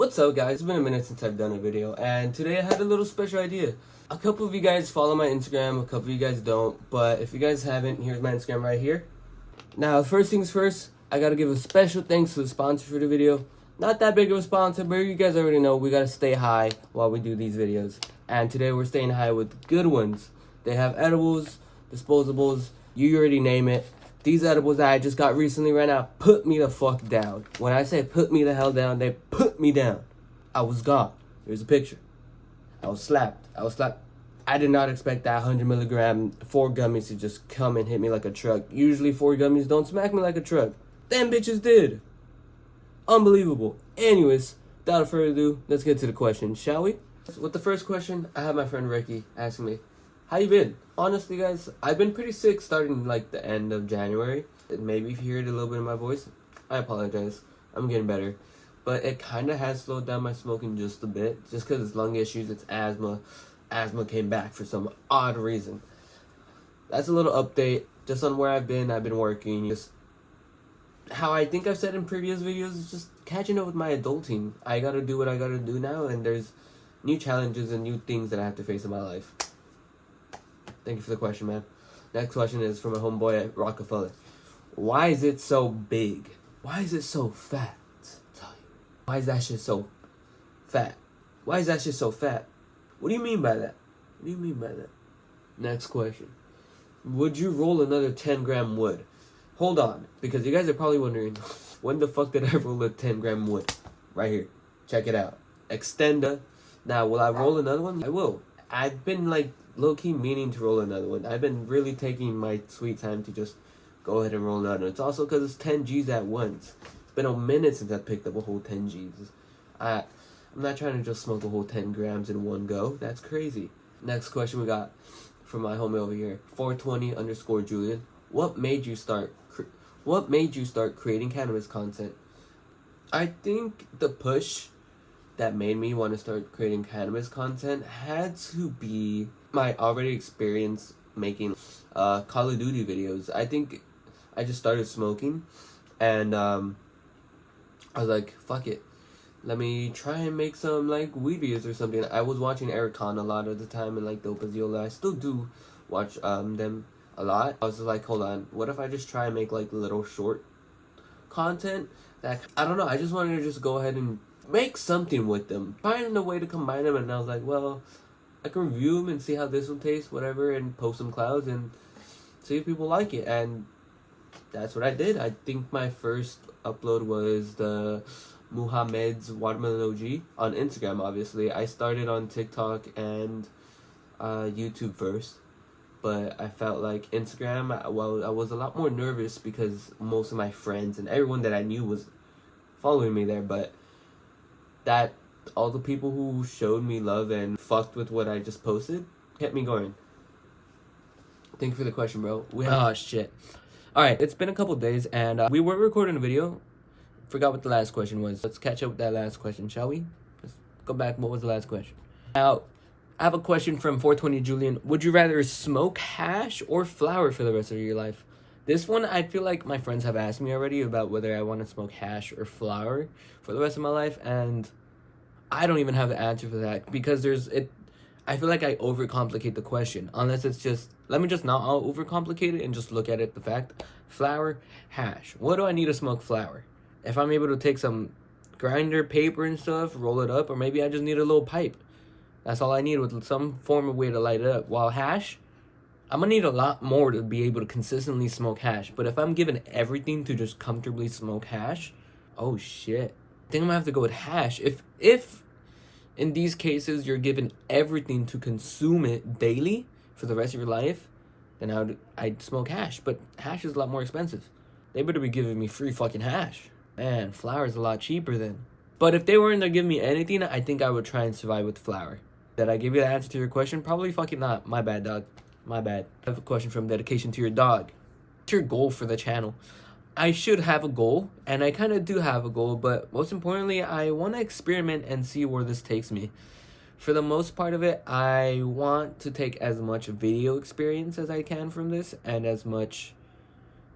What's up, guys? It's been a minute since I've done a video, and today I had a little special idea. A couple of you guys follow my Instagram, a couple of you guys don't, but if you guys haven't, here's my Instagram right here. Now, first things first, I gotta give a special thanks to the sponsor for the video. Not that big of a sponsor, but you guys already know we gotta stay high while we do these videos. And today we're staying high with good ones. They have edibles, disposables, you already name it. These edibles that I just got recently right now put me the fuck down. When I say put me the hell down, they put me down. I was gone. Here's a picture. I was slapped. I did not expect that 100 milligram 4 gummies to just come and hit me like a truck. Usually 4 gummies don't smack me like a truck. Them bitches did. Unbelievable. Anyways, without further ado, let's get to the question, shall we? With the first question, I have my friend Ricky asking me, how you been? Honestly, guys, I've been pretty sick starting like the end of January. Maybe if you heard a little bit in my voice, I apologize. I'm getting better. But it kind of has slowed down my smoking just a bit. Just because it's lung issues, it's asthma. Asthma came back for some odd reason. That's a little update just on where I've been working. Just how I think I've said in previous videos, is just catching up with my adulting. I gotta do what I gotta do now, and there's new challenges and new things that I have to face in my life. Thank you for the question, man. Next question is from a homeboy at Rockefeller. Why is it so big? Why is it so fat? I'll tell you. Why is that shit so fat? Why is that shit so fat? What do you mean by that? What do you mean by that? Next question. Would you roll another 10-gram wood? Hold on, because you guys are probably wondering, when the fuck did I roll a 10-gram wood? Right here. Check it out. Extenda. Now, will I roll another one? I will. I've been like low-key meaning to roll another one. I've been really taking my sweet time to just go ahead and roll another one. It's also because it's 10 G's at once. It's been a minute since I picked up a whole 10 G's. I'm not trying to just smoke a whole 10 grams in one go. That's crazy. Next question we got from my homie over here, 420_Julian. What made you start creating cannabis content? I think the push that made me want to start creating cannabis content had to be my already experience making Call of Duty videos. I think I just started smoking, and I was like, fuck it, let me try and make some like weed videos or something. I was watching Eric Khan a lot of the time, and like Dope Aziola. I still do watch them a lot. I was just like, hold on, what if I just try and make like little short content that, I don't know, I just wanted to just go ahead and make something with them, find a way to combine them. And I was like, well, I can review them and see how this will taste, whatever, and post some clouds and see if people like it. And that's what I did. I think my first upload was the Muhammad's Watermelon OG on Instagram. Obviously I started on TikTok and YouTube first, but I felt like Instagram, well, I was a lot more nervous because most of my friends and everyone that I knew was following me there. But that all the people who showed me love and fucked with what I just posted kept me going. Thank you for the question, bro. Oh shit. Alright, it's been a couple days, and we were recording a video. Forgot what the last question was. Let's catch up with that last question, shall we? Let's go back. What was the last question? Now, I have a question from 420_Julian. Would you rather smoke hash or flower for the rest of your life? This one, I feel like my friends have asked me already about whether I want to smoke hash or flower for the rest of my life, and I don't even have the answer for that, because I feel like I overcomplicate the question, unless it's just, let me just not overcomplicate it and just look at it, the fact, flower, hash. What do I need to smoke flower? If I'm able to take some grinder, paper and stuff, roll it up, or maybe I just need a little pipe. That's all I need, with some form of way to light it up. While hash, I'm going to need a lot more to be able to consistently smoke hash. But if I'm given everything to just comfortably smoke hash, oh shit, I think I'm going to have to go with hash. If in these cases you're given everything to consume it daily for the rest of your life, then I'd smoke hash. But hash is a lot more expensive. They better be giving me free fucking hash. Man, flower is a lot cheaper then. But if they weren't to give me anything, I think I would try and survive with flower. Did I give you the answer to your question? Probably fucking not. My bad, dog. My bad. I have a question from Dedication to Your Dog. What's your goal for the channel? I should have a goal, and I kind of do have a goal, but most importantly, I want to experiment and see where this takes me. For the most part of it, I want to take as much video experience as I can from this, and as much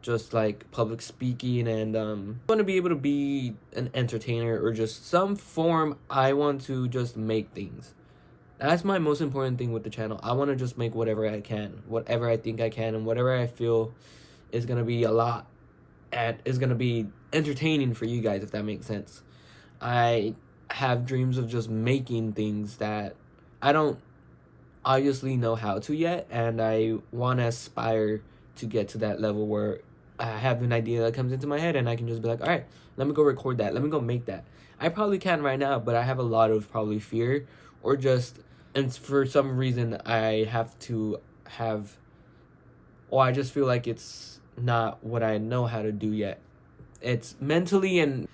just like public speaking, and I want to be able to be an entertainer or just some form. I want to just make things. That's my most important thing with the channel. I want to just make whatever I can, whatever I think I can, and whatever I feel is going to be a lot and is going to be entertaining for you guys, if that makes sense. I have dreams of just making things that I don't obviously know how to yet, and I want to aspire to get to that level where I have an idea that comes into my head and I can just be like, all right, let me go record that, let me go make that. I probably can right now, but I have a lot of probably fear, or just, and for some reason I have to have, or I just feel like it's not what I know how to do yet. It's mentally, and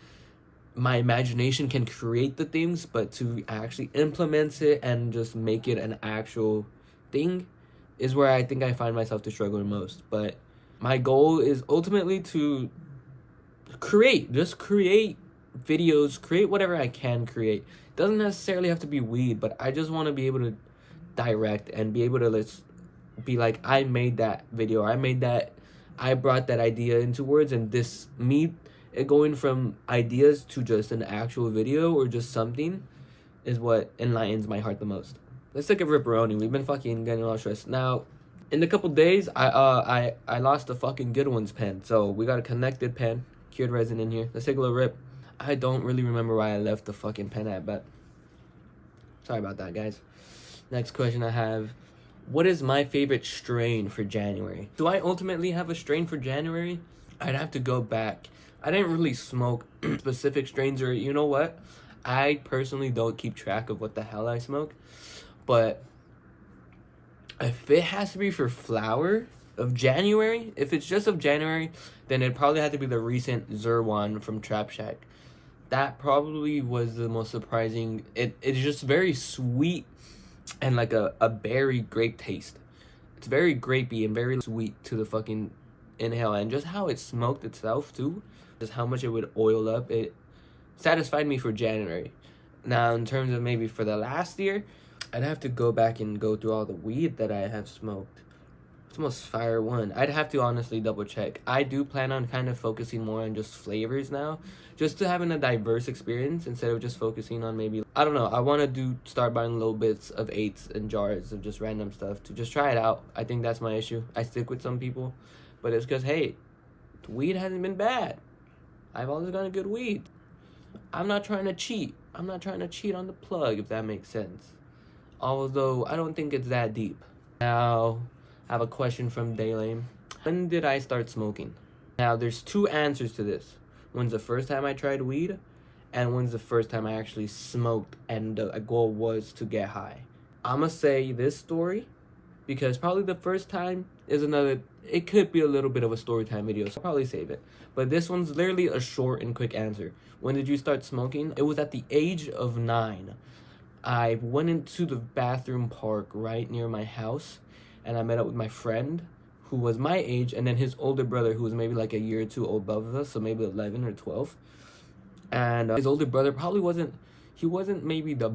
my imagination can create the things, but to actually implement it and just make it an actual thing is where I think I find myself to struggle most. But my goal is ultimately to just create videos, create whatever I can create. It doesn't necessarily have to be weed, but I just want to be able to direct and be able to be like, I made that video, I brought that idea into words, and this, me going from ideas to just an actual video or just something, is what enlightens my heart the most. Let's take a ripperoni. We've been fucking getting a lot of stress. Now, in a couple days, I lost a fucking good ones pen. So we got a connected pen, cured resin in here. Let's take a little rip. I don't really remember why I left the fucking pen at, but sorry about that, guys. Next question I have: what is my favorite strain for January? Do I ultimately have a strain for January? I'd have to go back. I didn't really smoke specific strains, or you know what? I personally don't keep track of what the hell I smoke. But if it has to be for flower of January, if it's just of January, then it probably had to be the recent Zerwan from Trap Shack. That probably was the most surprising. It's just very sweet and like a berry grape taste. It's very grapey and very sweet to the fucking inhale, and just how it smoked itself too, just how much it would oil up. It satisfied me for January. Now, in terms of maybe for the last year, I'd have to go back and go through all the weed that I have smoked. It's the most fire one. I'd have to honestly double check. I do plan on kind of focusing more on just flavors now, just to having a diverse experience instead of just focusing on maybe, I don't know, I want to start buying little bits of 8s and jars of just random stuff to just try it out. I think that's my issue. I stick with some people, but it's because, hey, the weed hasn't been bad. I've always gotten good weed. I'm not trying to cheat. I'm not trying to cheat on the plug, if that makes sense. Although, I don't think it's that deep. Now, I have a question from Daylame. When did I start smoking? Now, there's 2 answers to this. When's the first time I tried weed? And when's the first time I actually smoked and the goal was to get high? I'ma say this story because probably the first time is it could be a little bit of a story time video, so I'll probably save it. But this one's literally a short and quick answer. When did you start smoking? It was at the age of 9. I went into the bathroom park right near my house, and I met up with my friend who was my age, and then his older brother who was maybe like a year or 2 above us, so maybe 11 or 12. And his older brother probably wasn't maybe the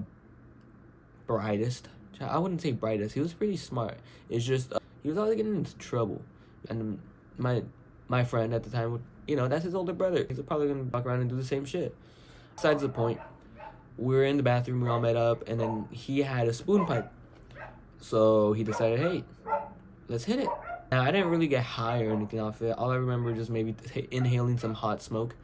brightest. I wouldn't say brightest. He was pretty smart. It's just he was always getting into trouble. And my friend at the time, that's his older brother. He's probably gonna walk around and do the same shit. Besides the point, we were in the bathroom, we all met up, and then he had a spoon pipe. So he decided, hey, let's hit it. Now, I didn't really get high or anything off it. All I remember just maybe inhaling some hot smoke.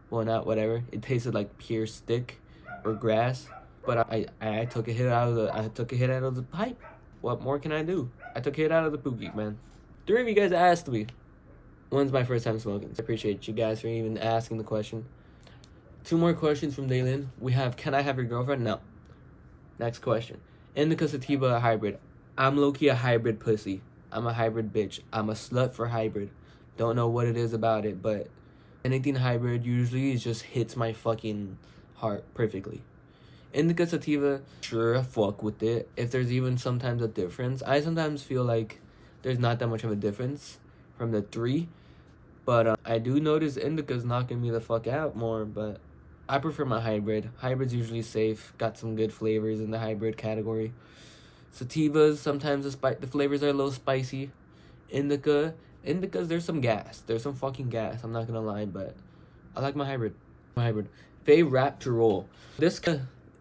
Well, not whatever. It tasted like pure stick or grass. But I took a hit out of the pipe. What more can I do? I took a hit out of the pookie, man. 3 of you guys asked me, when's my first time smoking? I appreciate you guys for even asking the question. 2 more questions from Daylin. We have, can I have your girlfriend? No. Next question. Indica sativa hybrid. I'm low-key a hybrid pussy. I'm a hybrid bitch. I'm a slut for hybrid. Don't know what it is about it, but anything hybrid usually just hits my fucking heart perfectly. Indica sativa, sure, fuck with it. If there's even sometimes a difference. I sometimes feel like there's not that much of a difference from the 3. But I do notice indica's knocking me the fuck out more, but I prefer my hybrid. Hybrid's usually safe. Got some good flavors in the hybrid category. Sativas, sometimes the flavors are a little spicy. Indica, Indicas, there's some gas. There's some fucking gas. I'm not gonna lie, but I like my hybrid. They wrap to roll. This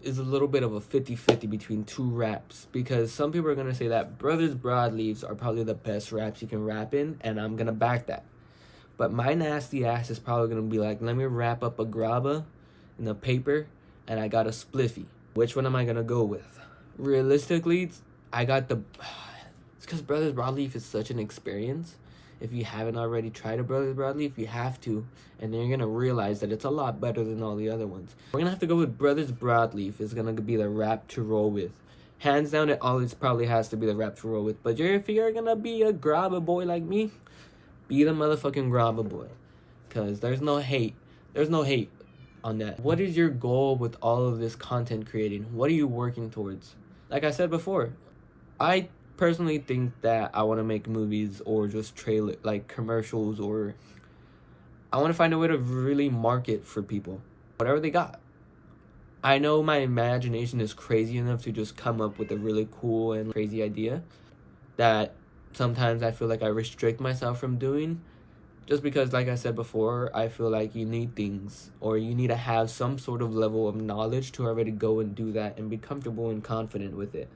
is a little bit of a 50-50 between two wraps, because some people are gonna say that Brothers Broadleaves are probably the best wraps you can wrap in, and I'm gonna back that. But my nasty ass is probably gonna be like, let me wrap up a grabba in the paper, and I got a spliffy. Which one am I gonna go with? Realistically, I got the... It's because Brothers Broadleaf is such an experience. If you haven't already tried a Brothers Broadleaf, you have to. And then you're going to realize that it's a lot better than all the other ones. We're going to have to go with Brothers Broadleaf. It's going to be the wrap to roll with. Hands down, it always probably has to be the wrap to roll with. But if you're going to be a grabba boy like me, be the motherfucking grabba boy. Because there's no hate. There's no hate on that. What is your goal with all of this content creating? What are you working towards? Like I said before, I personally think that I want to make movies or just trailer like commercials, or I want to find a way to really market for people whatever they got. I know my imagination is crazy enough to just come up with a really cool and crazy idea that sometimes I feel like I restrict myself from doing, just because, like I said before, I feel like you need things, or you need to have some sort of level of knowledge to already go and do that and be comfortable and confident with it.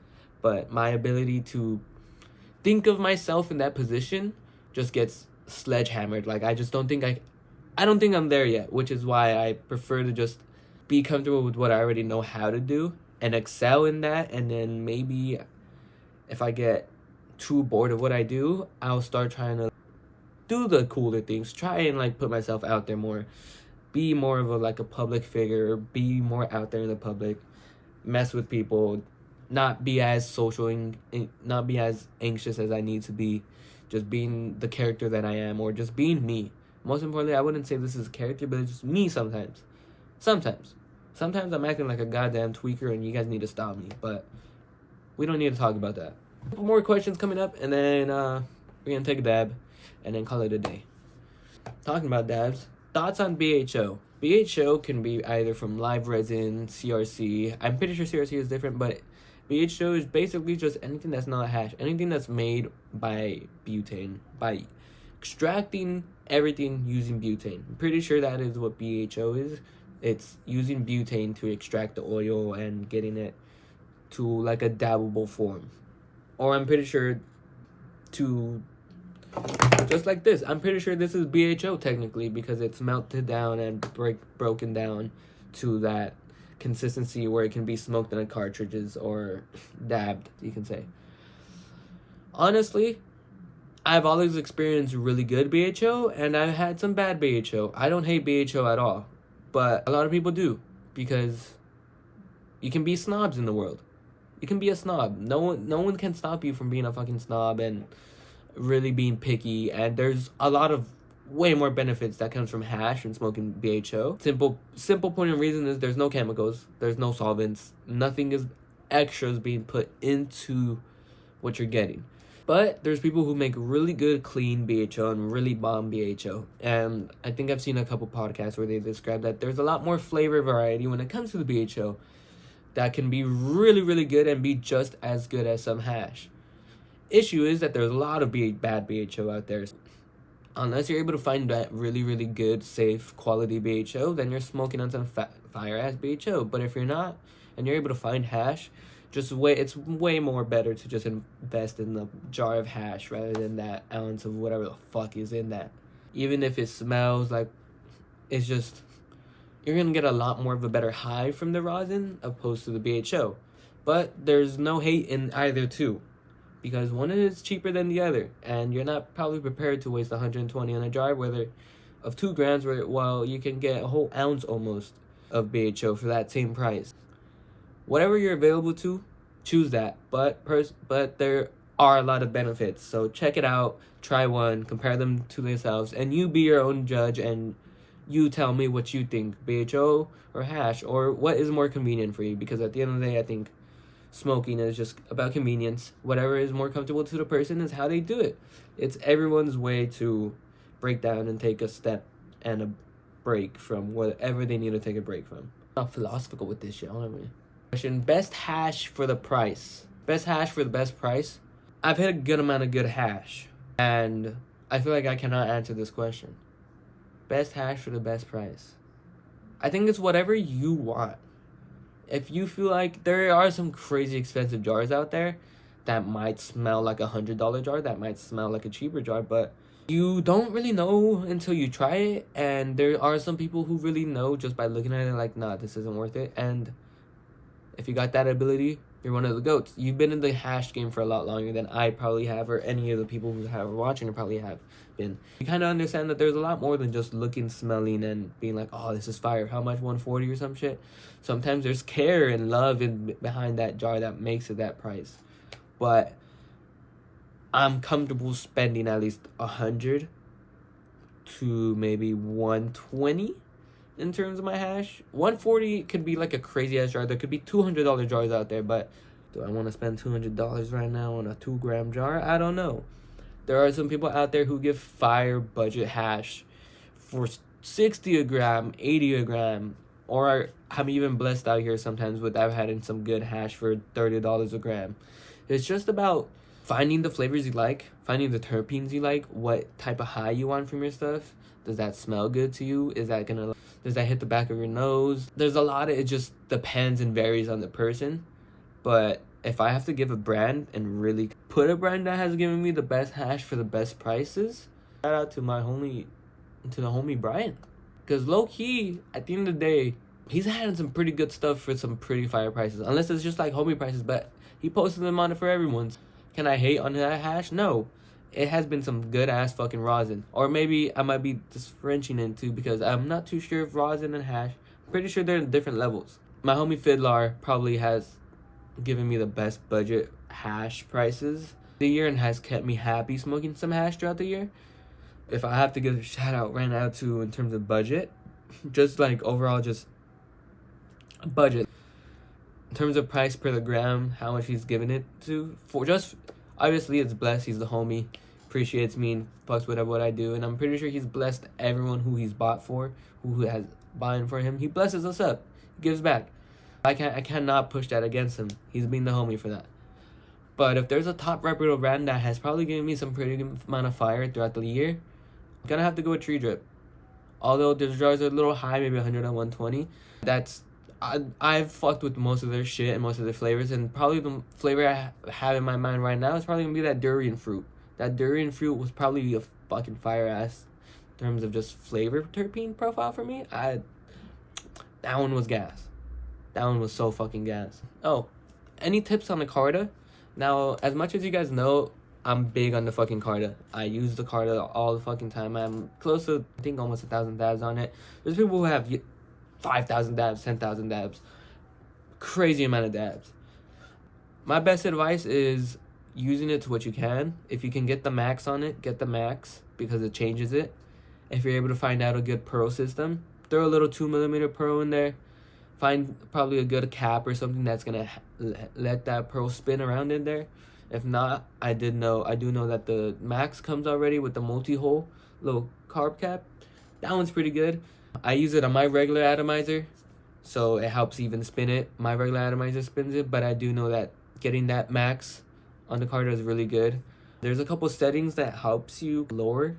But my ability to think of myself in that position just gets sledgehammered. Like, I just don't think I don't think I'm there yet, which is why I prefer to just be comfortable with what I already know how to do and excel in that. And then maybe if I get too bored of what I do, I'll start trying to do the cooler things, try and like put myself out there more, be more of a public figure, be more out there in the public, mess with people, not be as social and not be as anxious as I need to be, just being the character that I am, or just being me. Most importantly, I wouldn't say this is a character, but it's just me sometimes. Sometimes I'm acting like a goddamn tweaker and you guys need to stop me, but we don't need to talk about that. More questions coming up, and then we're gonna take a dab and then call it a day. Talking about dabs, thoughts on BHO. BHO can be either from live resin, CRC. I'm pretty sure CRC is different, but BHO is basically just anything that's not hash, anything that's made by butane, by extracting everything using butane. I'm pretty sure that is what BHO is. It's using butane to extract the oil and getting it to like a dabbable form. Or I'm pretty sure to just like this. I'm pretty sure this is BHO technically, because it's melted down and broken down to that consistency where it can be smoked in a cartridges or dabbed, you can say. Honestly, I've always experienced really good BHO, and I've had some bad BHO. I don't hate BHO at all, but a lot of people do, because you can be snobs in the world. You can be a snob. No one can stop you from being a fucking snob and really being picky. And there's a lot of way more benefits that comes from hash and smoking BHO. Simple point of reason is there's no chemicals, there's no solvents, nothing is extras being put into what you're getting. But there's people who make really good clean BHO and really bomb BHO, and I think I've seen a couple podcasts where they describe that there's a lot more flavor variety when it comes to the BHO that can be really, really good and be just as good as some hash. Issue is that there's a lot of bad BHO out there. Unless you're able to find that really, really good, safe, quality BHO, then you're smoking on some fire-ass BHO. But if you're not, and you're able to find hash, it's way more better to just invest in the jar of hash rather than that ounce of whatever the fuck is in that. Even if it smells like, it's just, you're going to get a lot more of a better high from the rosin opposed to the BHO. But there's no hate in either two, because one is cheaper than the other, and you're not probably prepared to waste 120 on a jar of 2 grams, while you can get a whole ounce almost of BHO for that same price. Whatever you're available to, choose that. But there are a lot of benefits, so check it out, try one, compare them to themselves, and you be your own judge, and you tell me what you think, BHO or hash, or what is more convenient for you, because at the end of the day, I think smoking is just about convenience. Whatever is more comfortable to the person is how they do it. It's everyone's way to break down and take a step and a break from whatever they need to take a break from. I'm not philosophical with this shit, honestly. Question: best hash for the price. Best hash for the best price. I've hit a good amount of good hash, and I feel like I cannot answer this question. Best hash for the best price. I think it's whatever you want. If you feel like there are some crazy expensive jars out there that might smell like $100 jar, that might smell like a cheaper jar, but you don't really know until you try it. And there are some people who really know just by looking at it, like, nah, this isn't worth it. And if you got that ability, you're one of the goats. You've been in the hash game for a lot longer than I probably have, or any of the people who are watching probably have been. You kind of understand that there's a lot more than just looking, smelling, and being like, oh, this is fire. How much? 140 or some shit? Sometimes there's care and love behind that jar that makes it that price. But I'm comfortable spending at least 100 to maybe 120 in terms of my hash. 140 could be like a crazy ass jar. There could be $200 jars out there, but do I want to spend $200 right now on a 2-gram jar? I don't know. There are some people out there who give fire budget hash for 60 a gram, 80 a gram, or I'm even blessed out here sometimes with I've had some good hash for $30 a gram. It's just about finding the flavors you like, finding the terpenes you like, what type of high you want from your stuff. Does that smell good to you? Does that hit the back of your nose? There's a lot of, it just depends and varies on the person. But if I have to give a brand and really put a brand that has given me the best hash for the best prices, shout out to the homie Brian. Because low key, at the end of the day, he's had some pretty good stuff for some pretty fire prices. Unless it's just like homie prices, but he posted them on it for everyone's. Can I hate on that hash? No. It has been some good ass fucking rosin. Or maybe I might be differentiating it too, because I'm not too sure if rosin and hash, I'm pretty sure they're in different levels. My homie Fiddlar probably has given me the best budget hash prices the year and has kept me happy smoking some hash throughout the year. If I have to give a shout out right now to in terms of budget, just like overall just budget. In terms of price per the gram, how much he's given it to, for just, obviously it's blessed, he's the homie, appreciates me and fucks with what I do, and I'm pretty sure he's blessed everyone who he's bought for, who has buying for him. He blesses us up, he gives back. I cannot push that against him. He's been the homie for that. But if there's a top reputable brand that has probably given me some pretty good amount of fire throughout the year, I'm gonna have to go with Tree Drip. Although their jars are a little high, maybe 100 and 120, I've fucked with most of their shit and most of their flavors, and probably the flavor I have in my mind right now is probably gonna be that durian fruit. That durian fruit was probably a fucking fire ass in terms of just flavor terpene profile for me. That one was gas. That one was so fucking gas. Oh, any tips on the Carta? Now, as much as you guys know, I'm big on the fucking Carta. I use the Carta all the fucking time. I'm close to, I think, almost 1,000 dabs on it. There's people who have 5,000 dabs, 10,000 dabs. Crazy amount of dabs. My best advice is using it to what you can. If you can get the max on it, get the max, because it changes it. If you're able to find out a good pearl system, throw a little 2mm pearl in there. Find probably a good cap or something that's gonna let that pearl spin around in there. If not, I do know that the max comes already with the multi-hole little carb cap. That one's pretty good. I use it on my regular atomizer, so it helps even spin it. My regular atomizer spins it, but I do know that getting that max on the Carta is really good. There's a couple settings that helps you lower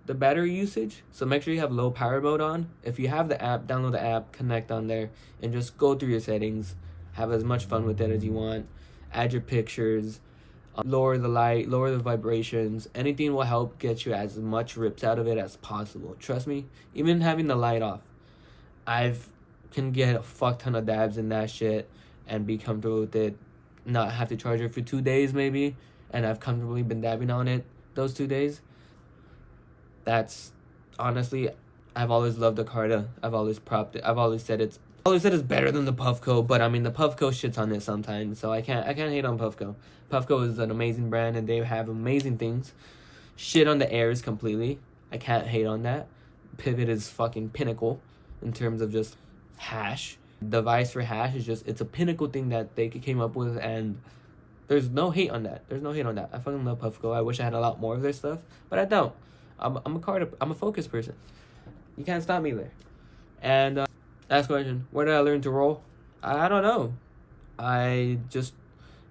the battery usage, so make sure you have low power mode on. If you have the app, download the app, connect on there, and just go through your settings. Have as much fun with it as you want. Add your pictures, lower the light, lower the vibrations. Anything will help get you as much rips out of it as possible. Trust me, even having the light off, can get a fuck ton of dabs in that shit and be comfortable with it. Not have to charge it for 2 days maybe, and I've comfortably been dabbing on it those 2 days. That's honestly, I've always loved the Carta. I've always said it's better than the Puffco, but I mean the Puffco shits on it sometimes, so I can't hate on Puffco. Puffco is an amazing brand and they have amazing things. Shit on the airs completely. I can't hate on that. Pivot is fucking pinnacle in terms of just hash. Device for hash is just, it's a pinnacle thing that they came up with, and there's no hate on that. I fucking love Puffco. I wish I had a lot more of their stuff, but I don't. I'm a focused person. You can't stop me there. And last question, where did I learn to roll? I don't know.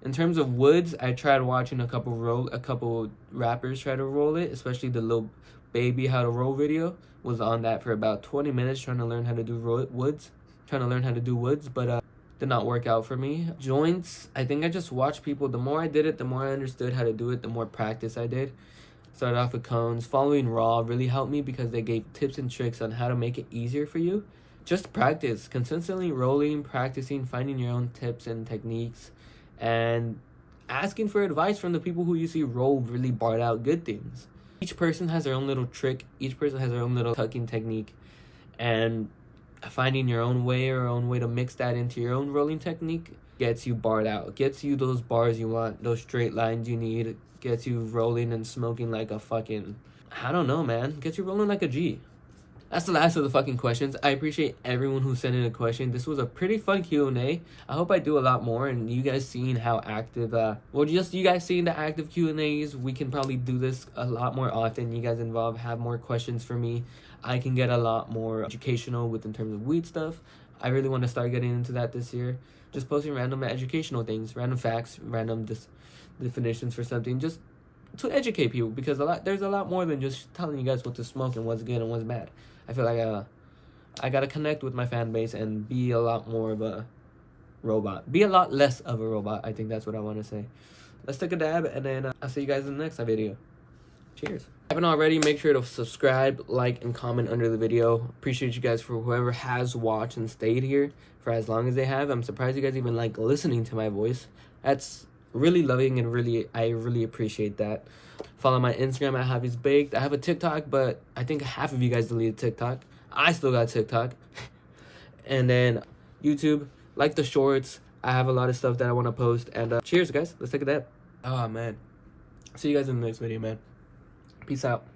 In terms of woods, I tried watching a couple rappers try to roll it, especially the Lil Baby How to Roll video. Was on that for about 20 minutes trying to learn how to do woods. But did not work out for me. Joints, I think I just watched people. The more I did it, the more I understood how to do it, the more practice I did. Started off with cones. Following Raw really helped me because they gave tips and tricks on how to make it easier for you. Just practice. Consistently rolling, practicing, finding your own tips and techniques, and asking for advice from the people who you see roll really barred out good things. Each person has their own little trick. Each person has their own little tucking technique. And finding your own way to mix that into your own rolling technique gets you barred out. Gets you those bars you want, those straight lines you need. Gets you rolling and smoking like a fucking... I don't know, man. Gets you rolling like a G. That's the last of the fucking questions. I appreciate everyone who sent in a question. This was a pretty fun Q&A. I hope I do a lot more, and you guys seeing how active, just you guys seeing the active Q&As, we can probably do this a lot more often. You guys involved, have more questions for me. I can get a lot more educational in terms of weed stuff. I really want to start getting into that this year. Just posting random educational things, random facts, random definitions for something, just to educate people, because there's a lot more than just telling you guys what to smoke and what's good and what's bad. I feel like I gotta connect with my fan base and be a lot more of a robot. Be a lot less of a robot. I think that's what I want to say. Let's take a dab, and then I'll see you guys in the next video. Cheers. If you haven't already, make sure to subscribe, like, and comment under the video. Appreciate you guys for whoever has watched and stayed here for as long as they have. I'm surprised you guys even like listening to my voice. That's really loving, and I really appreciate that. Follow my Instagram at Xavizbked. I have a TikTok, but I think half of you guys deleted TikTok. I still got TikTok. And then YouTube, like the shorts. I have a lot of stuff that I want to post. And cheers, guys. Let's take a dab. Oh, man. See you guys in the next video, man. Peace out.